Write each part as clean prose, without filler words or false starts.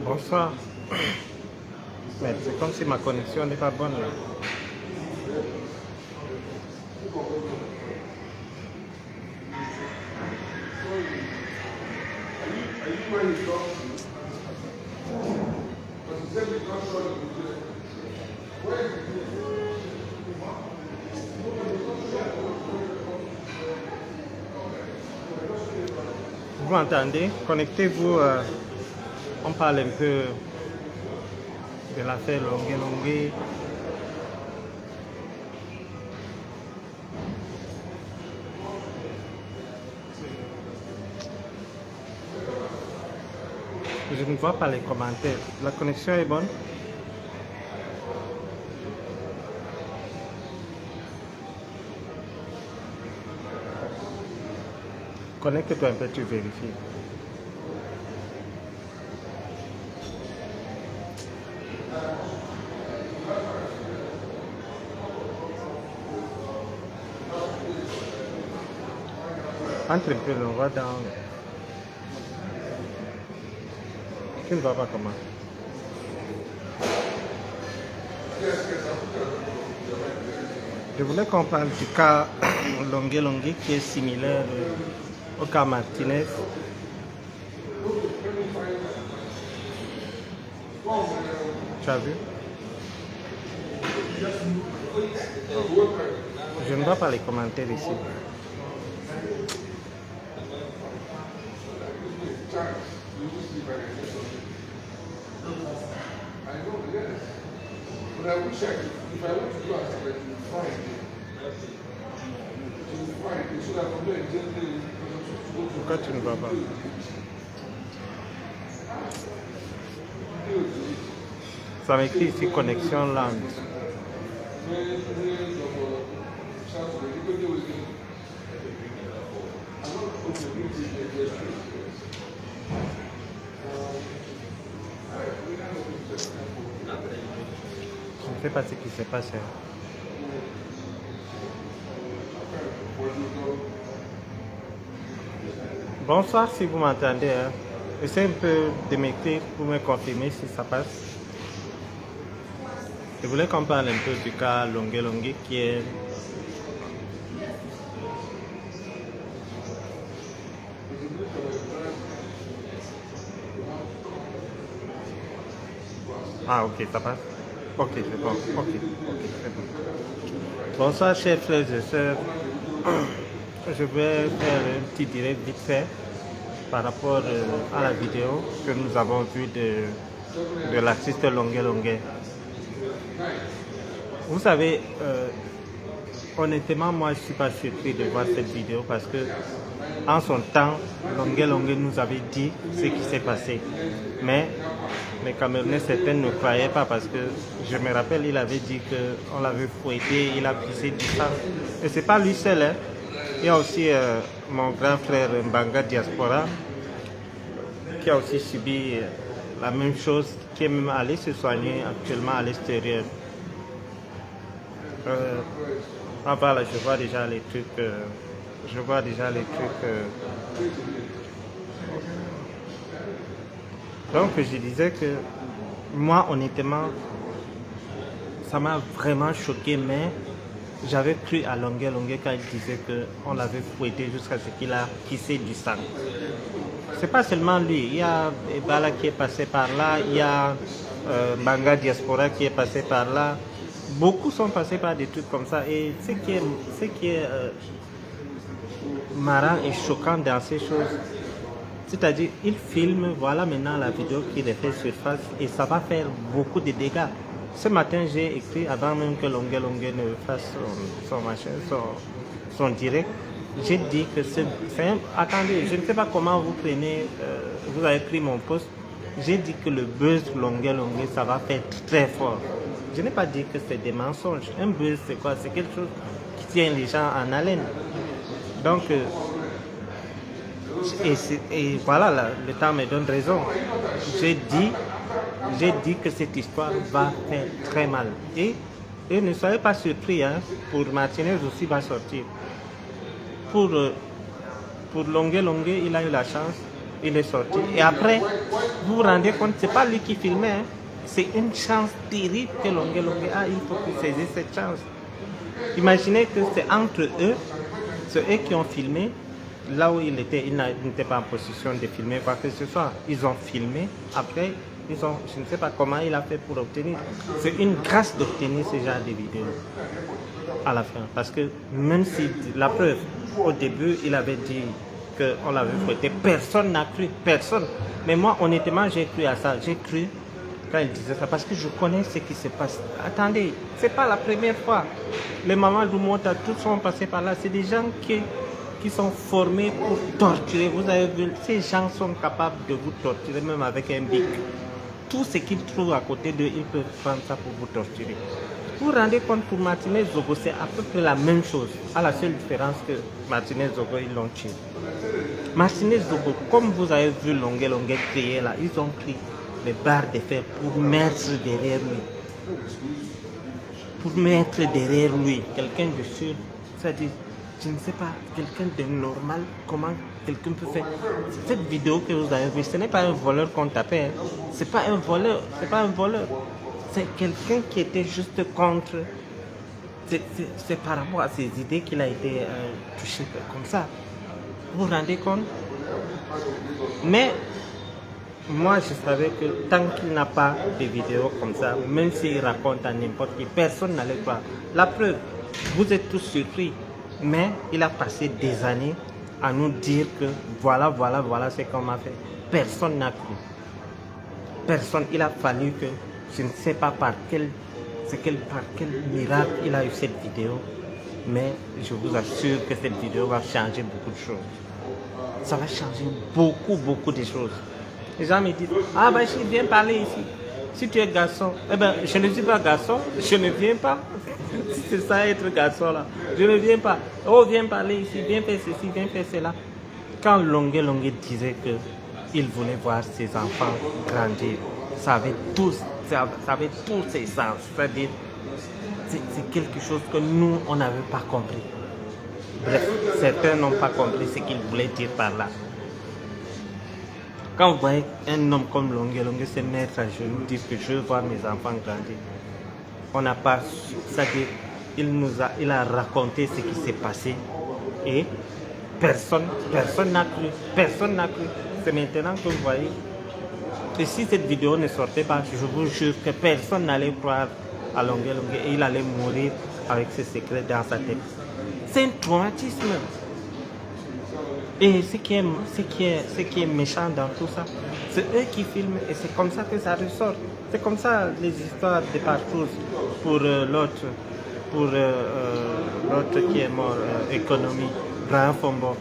Bonsoir. Mais c'est comme si ma connexion n'est pas bonne là. Vous m'entendez? Connectez-vous. On parle un peu de l'affaire Longué. Je ne vois pas les commentaires. La connexion est bonne? Connecte-toi un peu, tu vérifies. Entre un peu, on va dans... Tu ne vois pas comment? Je voulais qu'on parle du cas Longué qui est similaire au cas Martinez. Tu as vu? Je ne vois pas les commentaires ici. Pourquoi tu ne vois pas? Ça m'écrit ici connexion lente. Je ne sais pas ce qui s'est passé. Bonsoir si vous m'entendez. Hein. Essayez un peu de m'écrire pour me confirmer si ça passe. Je voulais qu'on parle un peu du cas Longué qui est... Ah ok, ça passe. Ok, c'est bon. Ok, c'est bon. Bonsoir chers frères et sœurs. Je vais faire un petit direct vite fait par rapport à la vidéo que nous avons vue de l'artiste Longué. Vous savez, honnêtement, moi je ne suis pas surpris de voir cette vidéo parce que en son temps, Longué nous avait dit ce qui s'est passé. Mais les Camerounais, certains ne croyaient pas parce que je me rappelle, il avait dit qu'on l'avait fouetté, il a pissé du sang. Et c'est pas lui seul, hein. Il y a aussi mon grand frère Mbanga Diaspora qui a aussi subi la même chose, qui est même allé se soigner actuellement à l'extérieur. Voilà, je vois déjà les trucs. Donc je disais que moi honnêtement, ça m'a vraiment choqué, mais j'avais cru à Longué quand il disait qu'on l'avait fouetté jusqu'à ce qu'il a pissé du sang. C'est pas seulement lui, il y a Ebala qui est passé par là, il y a Banga Diaspora qui est passé par là. Beaucoup sont passés par des trucs comme ça. Et ce qui est marrant et choquant dans ces choses, c'est-à-dire, il filme, voilà maintenant la vidéo qui est fait surface et ça va faire beaucoup de dégâts. Ce matin, j'ai écrit, avant même que Longué ne fasse son direct, j'ai dit que c'est... Attendez, je ne sais pas comment vous prenez, vous avez pris mon post, j'ai dit que le buzz Longué, ça va faire très fort. Je n'ai pas dit que c'est des mensonges. Un buzz, c'est quoi? C'est quelque chose qui tient les gens en haleine. Donc, Et voilà, le temps me donne raison. J'ai dit que cette histoire va faire très mal. Et ne soyez pas surpris, hein, pour Martinez aussi va sortir. Pour Longuet, il a eu la chance, il est sorti. Et après, vous vous rendez compte, c'est pas lui qui filmait, hein. C'est une chance terrible que Longuet a. Il faut qu'il saisisse cette chance. Imaginez que c'est entre eux, c'est eux qui ont filmé. Là où il n'était pas en position de filmer quoi que ce soit. Ils ont filmé. Après, je ne sais pas comment il a fait pour obtenir. C'est une grâce d'obtenir ce genre de vidéos à la fin. Parce que même si la preuve, au début, il avait dit qu'on l'avait fouetté, personne n'a cru, personne. Mais moi, honnêtement, j'ai cru à ça. J'ai cru quand il disait ça parce que je connais ce qui se passe. Attendez, c'est pas la première fois. Les mamans Lumota, tous sont passés par là. C'est des gens qui sont formés pour torturer. Vous avez vu, ces gens sont capables de vous torturer même avec un bic. Tout ce qu'ils trouvent à côté d'eux, ils peuvent prendre ça pour vous torturer. Vous vous rendez compte, pour Martinez Zogo, c'est à peu près la même chose, à la seule différence que Martinez Zogo, ils l'ont tué. Martinez Zogo, comme vous avez vu Longuet crier là, ils ont pris les barres de fer pour mettre derrière lui. Pour mettre derrière lui quelqu'un de sûr, c'est-à-dire, je ne sais pas, quelqu'un de normal, comment quelqu'un peut faire. Cette vidéo que vous avez vue, ce n'est pas un voleur qu'on tapait, hein. C'est pas un voleur, c'est quelqu'un qui était juste contre. C'est par rapport à ses idées qu'il a été touché comme ça. Vous vous rendez compte? Mais moi, je savais que tant qu'il n'a pas de vidéos comme ça, même s'il raconte à n'importe qui, personne n'allait croire. La preuve, vous êtes tous surpris, mais il a passé des années à nous dire que voilà ce qu'on m'a fait. Personne n'a cru. Personne. Il a fallu que, je ne sais pas par quel miracle il a eu cette vidéo, mais je vous assure que cette vidéo va changer beaucoup de choses. Ça va changer beaucoup de choses. Les gens me disent, ah bah je viens parler ici. Si tu es garçon, eh ben je ne suis pas garçon, je ne viens pas. C'est ça être garçon là. Je ne viens pas. Oh, viens parler ici, viens faire ceci, viens faire cela. Quand Longuet disait qu'il voulait voir ses enfants grandir, ça avait tous ses sens. C'est-à-dire, c'est quelque chose que nous, on n'avait pas compris. Bref, certains n'ont pas compris ce qu'il voulait dire par là. Quand vous voyez un homme comme Longuet se mettre à genoux, dire que je veux voir mes enfants grandir, on n'a pas su. C'est-à-dire, il a raconté ce qui s'est passé et personne n'a cru. Personne n'a cru. C'est maintenant que vous voyez. Et si cette vidéo ne sortait pas, je vous jure que personne n'allait croire à Longuet et il allait mourir avec ses secrets dans sa tête. C'est un traumatisme. Et ce qui est méchant dans tout ça, c'est eux qui filment et c'est comme ça que ça ressort. C'est comme ça les histoires de partout pour l'autre qui est mort, économie, Brian Fombo.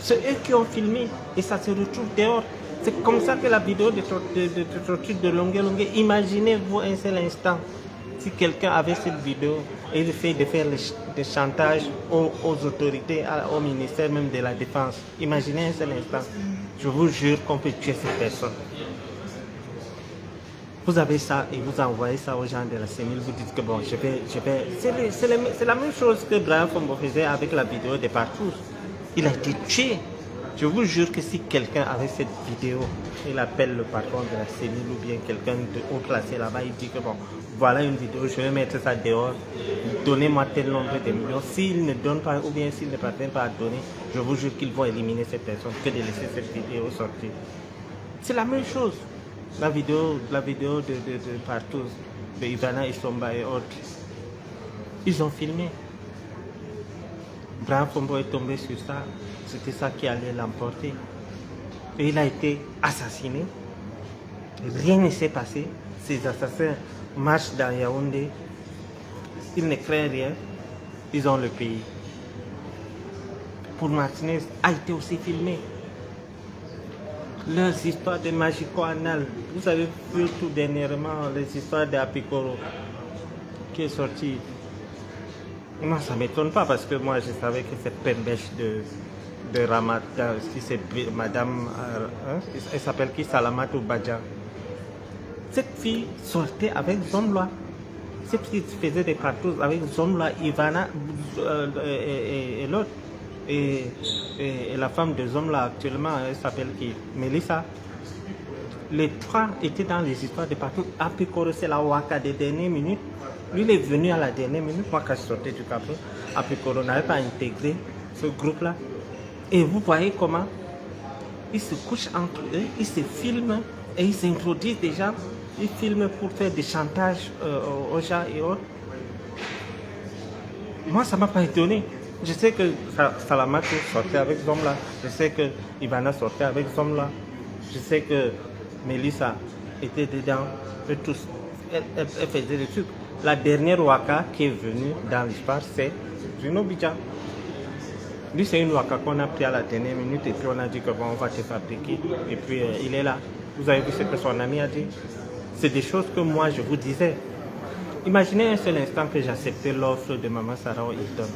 C'est eux qui ont filmé et ça se retrouve dehors. C'est comme ça que la vidéo de torture de Longuet, imaginez-vous un seul instant. Si quelqu'un avait cette vidéo et il fait de faire des chantages aux autorités, au ministère même de la Défense, imaginez un seul instant. Je vous jure qu'on peut tuer cette personne. Vous avez ça et vous envoyez ça aux gens de la CENIL, vous dites que bon, je vais. C'est la même chose que Brian Fombo faisait avec la vidéo de Partout. Il a été tué. Je vous jure que si quelqu'un avait cette vidéo, il appelle le patron de la CENIL ou bien quelqu'un de haut classé là-bas, il dit que bon, voilà une vidéo, je vais mettre ça dehors, donnez-moi tel nombre de millions. S'il ne donne pas ou bien s'il ne parvient pas à donner, je vous jure qu'ils vont éliminer cette personne que de laisser cette vidéo sortir. C'est la même chose. La vidéo de Partout, de Ivana Isomba et autres, ils ont filmé. Brian Fombo est tombé sur ça. C'était ça qui allait l'emporter. Et il a été assassiné. Rien ne s'est passé. Ces assassins marchent dans Yaoundé. Ils ne créent rien. Ils ont le pays. Pour Martinez, a été aussi filmé. Leurs histoires de magico-anal. Vous avez vu tout dernièrement les histoires d'Apicoro qui est sorti. Moi, ça ne m'étonne pas parce que moi, je savais que cette pembèche de Ramadan, si c'est Madame, elle s'appelle qui, Salamatou Badja. Cette fille sortait avec Zomla. Cette fille faisait des cartouches avec Zomla, Ivana et l'autre. Et la femme de Zomla actuellement, elle s'appelle qui? Melissa. Les trois étaient dans les histoires de partout. Apikoro, c'est la Waka des dernières minutes. Lui, il est venu à la dernière minute. Moi, quand je sortais du Cameroun, Apikoro n'avait pas intégré ce groupe-là. Et vous voyez comment ils se couchent entre eux, ils se filment et ils s'introduisent déjà. Ils filment pour faire des chantages aux gens et autres. Moi, ça ne m'a pas étonné. Je sais que Salamatou sortait avec Zomla. Je sais que Ivana sortait avec Zomla. Je sais que Melissa était dedans. Et tous, elle faisait des trucs. La dernière Waka qui est venue dans l'histoire, c'est Bruno Bidjan. Lui, c'est une Waka qu'on a pris à la dernière minute et puis on a dit que bon, on va te fabriquer. Et puis il est là. Vous avez vu ce que son ami a dit? C'est des choses que moi je vous disais. Imaginez un seul instant que j'acceptais l'offre de Maman Sarah Hilton.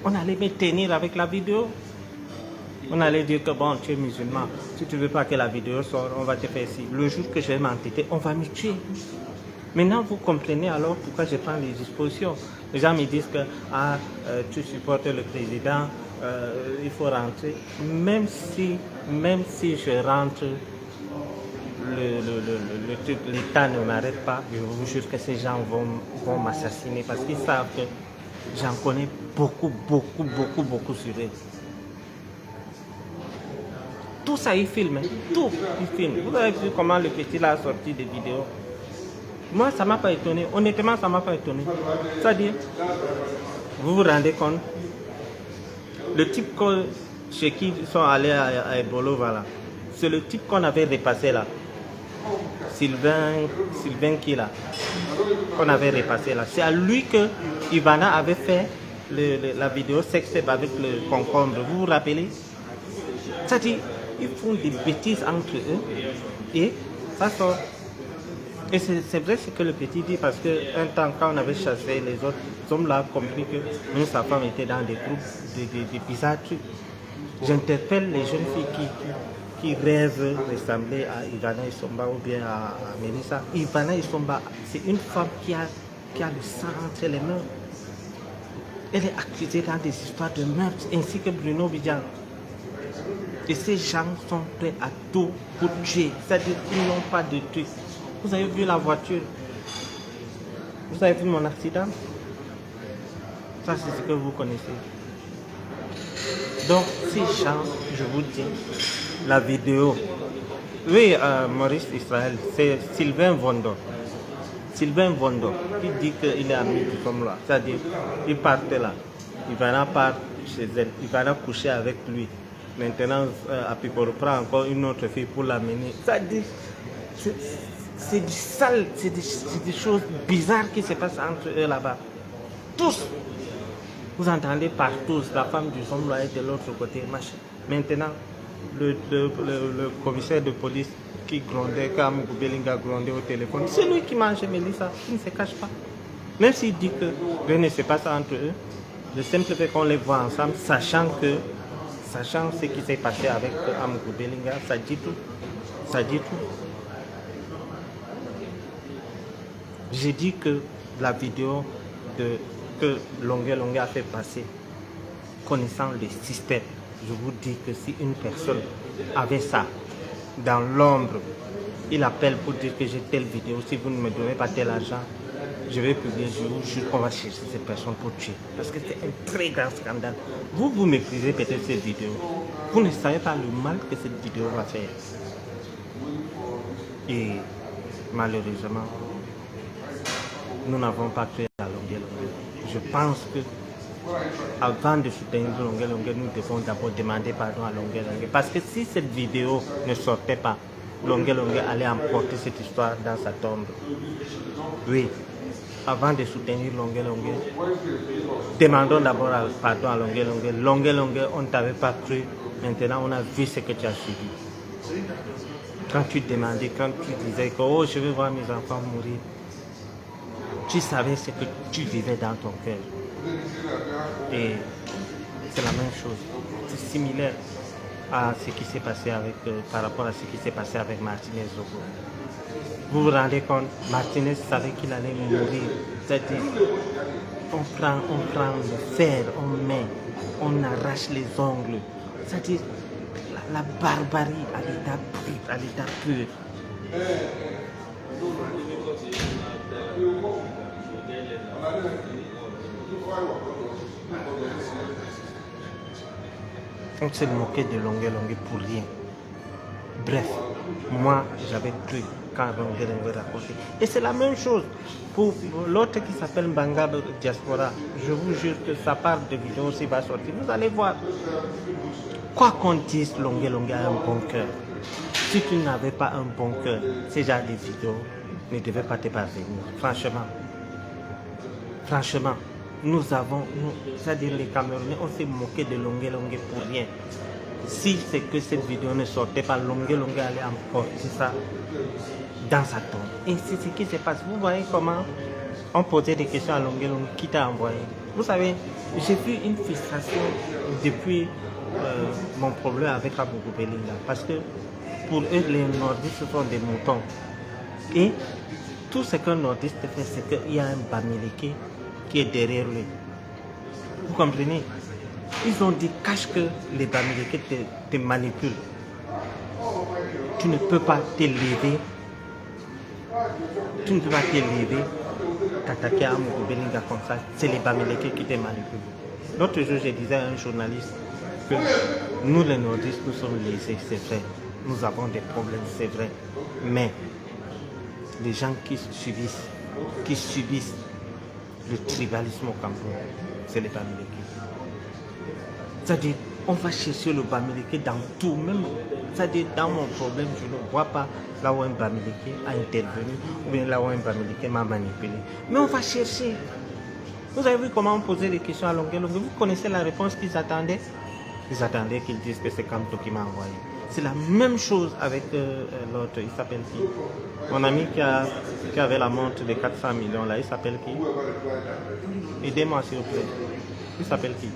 On allait me tenir avec la vidéo. On allait dire que bon, tu es musulman. Si tu ne veux pas que la vidéo sorte, on va te faire ci. Le jour que je vais m'entêter, on va me tuer. Maintenant, vous comprenez alors pourquoi je prends les dispositions. Les gens me disent que tu supportes le président, il faut rentrer. Même si je rentre, l'État ne m'arrête pas. Je vous jure que ces gens vont m'assassiner parce qu'ils savent que j'en connais beaucoup sur eux. Tout ça, ils filment. Tout, ils filment. Vous avez vu comment le petit là a sorti des vidéos. Moi, ça ne m'a pas étonné. Honnêtement, ça ne m'a pas étonné. C'est-à-dire, vous vous rendez compte, le type chez qui ils sont allés à Ebolo, voilà, c'est le type qu'on avait repassé là. Sylvain qui là, qu'on avait repassé là. C'est à lui que Ivana avait fait la vidéo sextape avec le concombre. Vous vous rappelez? C'est-à-dire, ils font des bêtises entre eux et ça sort. Et c'est vrai ce que le petit dit parce qu'un temps, quand on avait chassé les autres hommes là, compris que même sa femme était dans des groupes, des bizarres trucs. J'interpelle les jeunes filles qui rêvent de ressembler à Ivana Isomba ou bien à Melissa. Ivana Isomba, c'est une femme qui a le sang entre les mains. Elle est accusée dans des histoires de meurtre, ainsi que Bruno Bidjan. Et ces gens sont prêts à tout pour tuer. C'est-à-dire qu'ils n'ont pas de truc. Vous avez vu la voiture? Vous avez vu mon accident? Ça, c'est ce que vous connaissez. Donc, ces gens, je vous dis, la vidéo. Oui, Maurice Israël, c'est Sylvain Vondo. Sylvain Vondo, qui dit qu'il est ami du comme là. C'est-à-dire, il partait là. Il va part chez elle. Il va coucher avec lui. Maintenant, Apikoro prend encore une autre fille pour l'amener. C'est-à-dire, c'est du sale, c'est des choses bizarres qui se passent entre eux là-bas. Tous. Vous entendez partout, la femme du homme là est de l'autre côté. Maintenant, le commissaire de police qui grondait, quand Belinga grondait au téléphone, c'est lui qui mange Melissa, il ne se cache pas. Même s'il dit que rien ne se passe entre eux, le simple fait qu'on les voit ensemble, sachant ce qui s'est passé avec Amougou Belinga, ça dit tout. Ça dit tout. J'ai dit que la vidéo que Longue a fait passer, connaissant le système, je vous dis que si une personne avait ça dans l'ombre, il appelle pour dire que j'ai telle vidéo, si vous ne me donnez pas tel argent, je vais publier, je vous jure qu'on va chercher cette personne pour tuer. Parce que c'est un très grand scandale. Vous méprisez peut-être cette vidéo. Vous ne savez pas le mal que cette vidéo va faire. Et malheureusement, nous n'avons pas créé la Longue. Je pense que avant de soutenir Longue, nous devons d'abord demander pardon à Longue. Parce que si cette vidéo ne sortait pas, Longue allait emporter cette histoire dans sa tombe. Oui, avant de soutenir Longue, demandons d'abord pardon à Longue. On ne t'avait pas cru. Maintenant, on a vu ce que tu as subi. Quand tu demandais, quand tu disais que oh, je veux voir mes enfants mourir, tu savais ce que tu vivais dans ton cœur. Et c'est la même chose. C'est similaire à ce qui s'est passé avec, par rapport à ce qui s'est passé avec Martinez Zogo. Vous vous rendez compte, Martinez savait qu'il allait mourir. C'est-à-dire, on prend le fer, on met, on arrache les ongles. C'est-à-dire, la barbarie à l'état pur. On s'est moqué de Longué pour rien. Bref, moi j'avais cru quand Longué racontait. Et c'est la même chose pour l'autre qui s'appelle Mbanga Diaspora. Je vous jure que sa part de vidéo aussi va sortir. Vous allez voir. Quoi qu'on dise, Longué a un bon cœur. Si tu n'avais pas un bon cœur, ces genre de vidéos ne devaient pas te parvenir. Franchement, c'est-à-dire les Camerounais, on s'est moqué de Longué pour rien. Si c'est que cette vidéo ne sortait pas, Longué allait emporter ça dans sa tombe. Et c'est ce qui se passe. Vous voyez comment on posait des questions à Longué qui t'a envoyé. Vous savez, j'ai vu une frustration depuis mon problème avec Aboubou Belinga. Parce que pour eux, les nordistes sont des moutons. Et tout ce qu'un nordiste fait, c'est qu'il y a un Bamileke qui est derrière lui. Vous comprenez? Ils ont dit cache que les Bamileke te manipulent. Tu ne peux pas te lever. Tu ne peux pas te lever, t'attaquer à Aboubou Belinga comme ça. C'est les Bamileke qui te manipulent. L'autre jour, je disais à un journaliste que nous, les nordistes, nous sommes lésés, c'est vrai. Nous avons des problèmes, c'est vrai. Mais les gens qui subissent le tribalisme au Cameroun, c'est les Bamileke. C'est-à-dire, on va chercher le Bamileke dans tout, même, c'est-à-dire, dans mon problème, je ne vois pas là où un Bamileke a intervenu, ou bien là où un Bamileke m'a manipulé. Mais on va chercher. Vous avez vu comment on posait des questions à Longué. Vous connaissez la réponse qu'ils attendaient? Ils attendaient qu'ils disent que c'est Kamto qui m'a envoyé. C'est la même chose avec l'autre, il s'appelle qui? Mon ami qui avait la montre de 400 millions là, il s'appelle qui? Aidez-moi s'il vous plaît. Il s'appelle qui?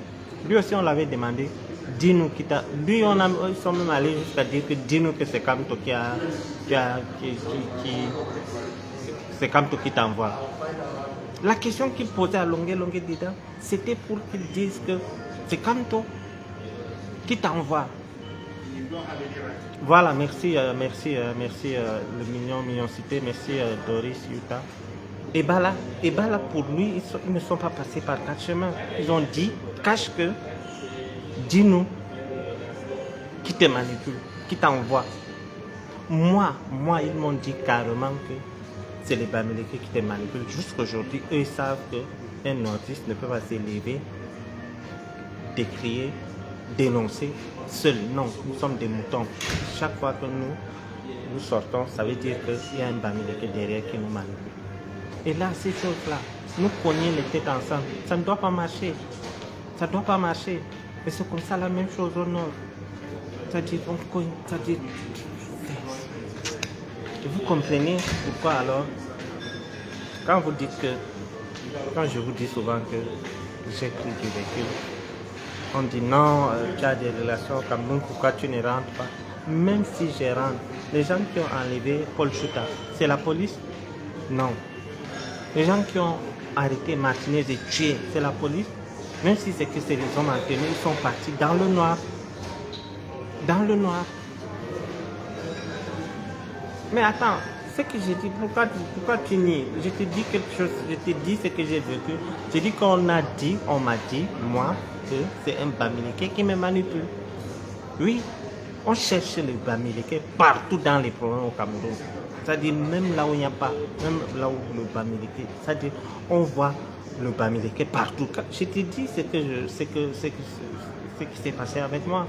Lui aussi on l'avait demandé, dis-nous qui t'a... Lui ils sont même allés jusqu'à dire que dis-nous que c'est Kamto c'est Kamto qui t'envoie. La question qu'il posait à Longué dedans, c'était pour qu'il dise que c'est Kamto qui t'envoie. Voilà, merci, le mignon cité, merci Doris Yuta. Et bah là, pour lui, ils ne sont pas passés par 4 chemins. Ils ont dit, cache que, dis-nous qui te manipule, qui t'envoie. Moi, ils m'ont dit carrément que c'est les Bamileke qui te manipulent. Jusqu'aujourd'hui, eux ils savent qu'un nordiste ne peut pas s'élever, décrier, dénoncer seul. Non, nous sommes des moutons. Chaque fois que nous sortons, ça veut dire qu'il y a un Bamileke derrière qui nous manipule. Et là, ces choses-là, nous cogner les têtes ensemble, ça ne doit pas marcher. Ça ne doit pas marcher. Et c'est comme ça la même chose au nord. C'est-à-dire, on cogne, c'est-à-dire... Et vous comprenez pourquoi alors, quand vous dites que, quand je vous dis souvent que j'ai pris du recul, on dit non, tu as des relations au Cameroun, pourquoi tu ne rentres pas? Même si je rentre, les gens qui ont enlevé Paul Chouta, c'est la police? Non. Les gens qui ont arrêté Martinez et tué, c'est la police? Même si c'est que c'est les hommes en tenue, ils sont partis dans le noir. Dans le noir. Mais attends, ce que j'ai dit, pourquoi tu nies? Je te dis quelque chose, je te dis ce que j'ai vécu. Je dis qu'on m'a dit, moi, que c'est un Bamileke qui me manipule. Oui, on cherche le Bamileke partout dans les problèmes au Cameroun. C'est-à-dire même là où il n'y a pas, même là où le Bamileke, c'est-à-dire on voit le Bamileke partout. Je te dis ce qui s'est passé avec moi.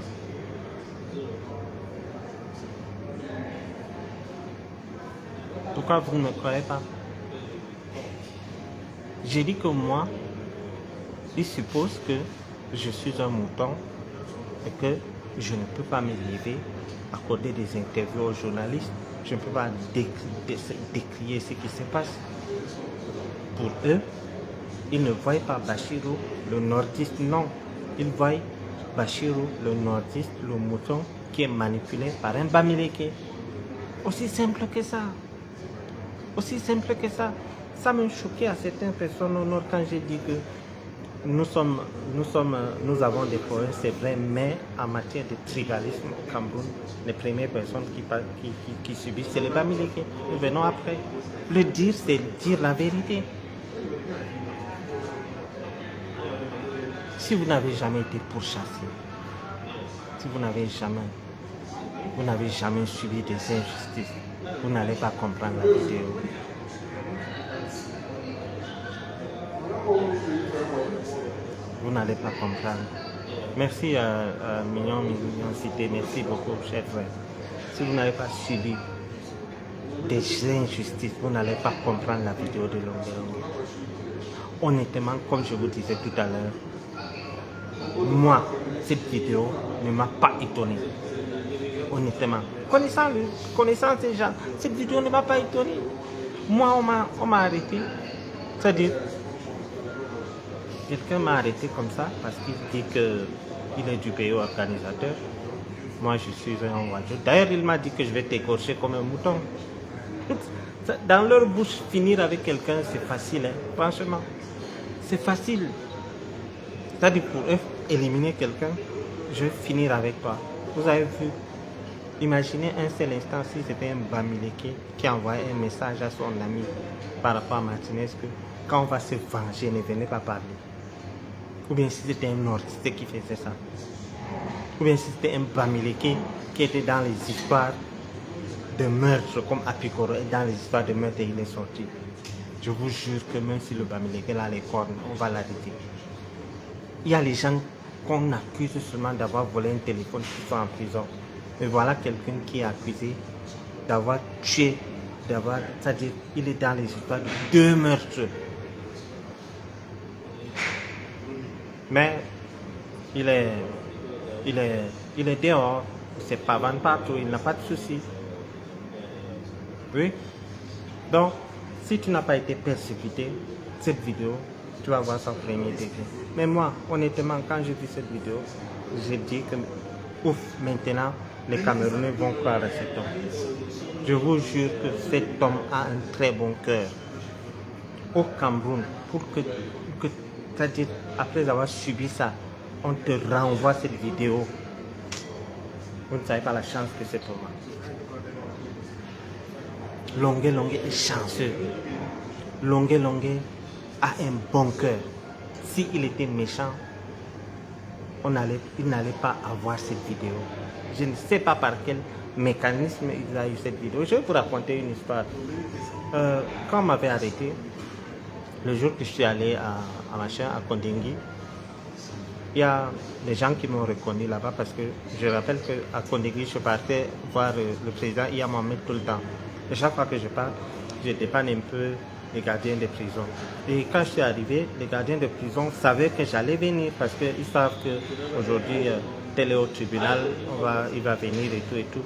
Pourquoi vous ne me croyez pas? J'ai dit que moi, il suppose que je suis un mouton et que je ne peux pas me lever, accorder des interviews aux journalistes. Je ne peux pas décrier ce qui se passe. Pour eux, ils ne voient pas Bachirou, le nordiste, non. Ils voient Bachirou, le nordiste, le mouton, qui est manipulé par un Bamileke. Aussi simple que ça. Aussi simple que ça. Ça me choquait à certaines personnes au nord quand j'ai dit que nous avons des problèmes, c'est vrai, mais en matière de tribalisme au Cameroun, les premières personnes qui subissent, c'est les Bamileke. Nous venons après. Le dire, c'est dire la vérité. Si vous n'avez jamais été pourchassé, si vous n'avez jamais subi des injustices, vous n'allez pas comprendre la vidéo. Vous n'allez pas comprendre. Merci à Mignon Cité, merci beaucoup, cher frère. Si vous n'avez pas subi des injustices, vous n'allez pas comprendre la vidéo de Longue. Honnêtement, comme je vous disais tout à l'heure, moi, cette vidéo ne m'a pas étonné. Honnêtement, connaissant ces gens, cette vidéo ne m'a pas étonné. Moi, on m'a arrêté. C'est-à-dire, quelqu'un m'a arrêté comme ça parce qu'il dit qu'il est du pays organisateur. Moi, je suis un oiseau. D'ailleurs, il m'a dit que je vais t'écorcher comme un mouton. Dans leur bouche, finir avec quelqu'un, c'est facile. Hein? Franchement, c'est facile. C'est-à-dire, pour éliminer quelqu'un, je vais finir avec toi. Vous avez vu? Imaginez un seul instant si c'était un Bamileke qui envoie un message à son ami par rapport à Martinez que quand on va se venger, ne venez pas parler. Ou bien si c'était un nordiste qui faisait ça. Ou bien si c'était un Bamileke qui était dans les histoires de meurtre comme Apikoro et dans les histoires de meurtre et il est sorti. Je vous jure que même si le Bamileke a les cornes, on va l'arrêter. Il y a les gens qu'on accuse seulement d'avoir volé un téléphone qui sont en prison. Mais voilà quelqu'un qui est accusé d'avoir tué, c'est-à-dire il est dans les histoires de 2 meurtres. Mais il est dehors, il se pavane partout, il n'a pas de soucis. Oui. Donc, si tu n'as pas été persécuté, cette vidéo, tu vas voir ça au premier degré. Mais moi, honnêtement, quand j'ai vu cette vidéo, j'ai dit que, ouf, maintenant, les Camerounais vont croire à cet homme. Je vous jure que cet homme a un très bon cœur. Au Cameroun, pour que c'est-à-dire, après avoir subi ça, on te renvoie cette vidéo. Vous ne savez pas la chance que c'est pour moi. Longue est chanceux. Longue a un bon cœur. S'il était méchant, il n'allait pas avoir cette vidéo. Je ne sais pas par quel mécanisme il a eu cette vidéo. Je vais vous raconter une histoire. Quand on m'avait arrêté, le jour que je suis allé à Kondengui, il y a des gens qui m'ont reconnu là-bas parce que je rappelle qu'à Kondengui, je partais voir le président Iya Mohamed tout le temps. Et chaque fois que je pars, je dépanne un peu les gardiens de prison. Et quand je suis arrivé, les gardiens de prison savaient que j'allais venir parce qu'ils savent qu'aujourd'hui, tel est au tribunal, il va venir et tout et tout.